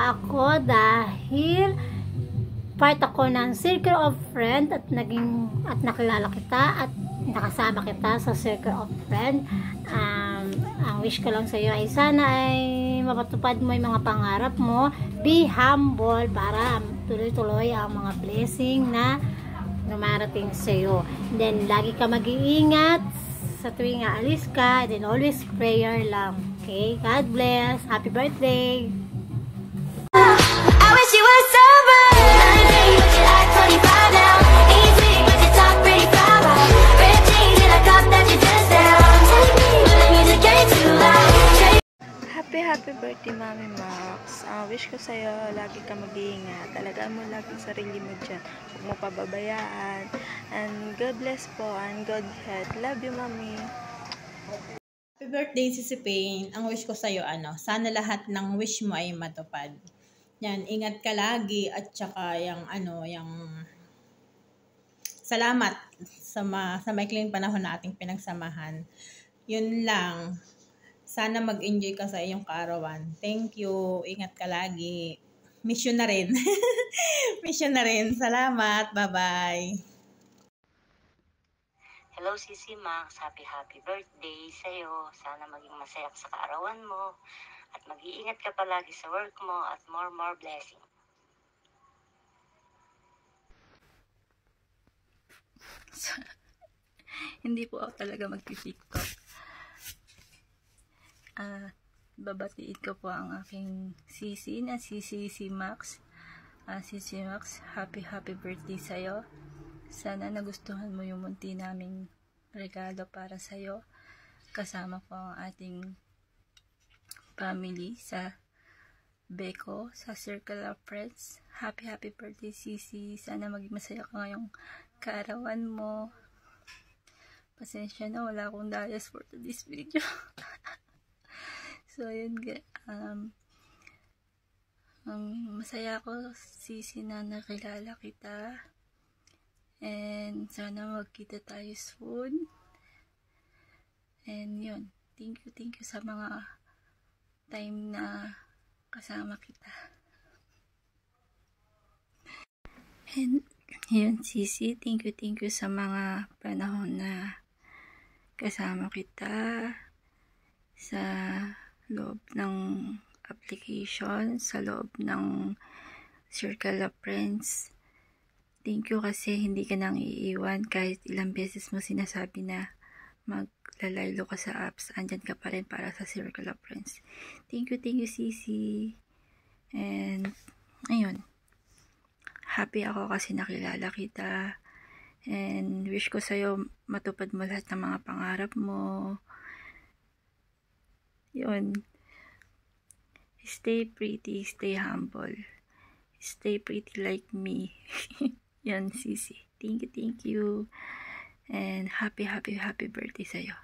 natutuwa ako dahil part ako ng circle of friend at nakilala kita at nakasama kita sa circle of friend. Ang wish ko lang sa iyo ay sana ay mapatupad mo yung mga pangarap mo. Be humble para tuloy-tuloy ang mga blessing na dumarating sa iyo. Then lagi ka mag-iingat sa tuwing aalis ka, and then always prayer lang. Okay? God bless. Happy birthday. I wish you were sober. 19, but you like 25 now. 18, but you talk pretty proud. Red jeans and a cup that you just down. Take me when the music ain't too loud. Happy birthday, Mami Max. Wish ko sa'yo, lagi ka mag-iingat. Alagaan mo lagi sarili mo dyan. Huwag mo pababayaan. And God bless po, and God help. Love you, Mami. Happy birthday, Sisi Pain. Ang wish ko sa'yo, sana lahat ng wish mo ay matupad. Yan, ingat ka lagi at saka yung salamat sa maikling panahon na ating pinagsamahan. Yun lang. Sana mag-enjoy ka sa iyong kaarawan. Thank you. Ingat ka lagi. Miss you na rin. Miss you na rin. Salamat. Bye-bye. Hello, Sisi Max. Happy birthday sa'yo. Sana maging masaya ka sa kaarawan mo. At mag-iingat ka palagi sa work mo at more blessing. Hindi po ako talaga mag-TikTok. Babatiin ko po ang aking sisi na si Max. Sisi Max, happy birthday sa'yo. Sana nagustuhan mo yung munti naming regalo para sa'yo. Kasama po ang ating family sa Beko, sa Circle of Friends. Happy birthday, Sisi. Sana maging masaya ka ngayong kaarawan mo. Pasensya na, wala akong dollars for today's video. So, yun, masaya ako, Sisi, na nakilala kita. And sana magkita tayo soon. And yun, thank you sa mga time na kasama kita. And yun, Sisi, thank you sa mga panahon na kasama kita sa loob ng application, sa loob ng Circle of Friends. Thank you kasi hindi ka nang iiwan kahit ilang beses mo sinasabi na maglalaylo ka sa apps. Andyan ka pa rin para sa Circle of Friends. Thank you, Sisi. And ayun, happy ako kasi nakilala kita. And wish ko sa'yo matupad mo lahat ng mga pangarap mo. Yun. Stay pretty, stay humble. Stay pretty like me. Yan, Sisi. Thank you. And happy birthday sa'yo.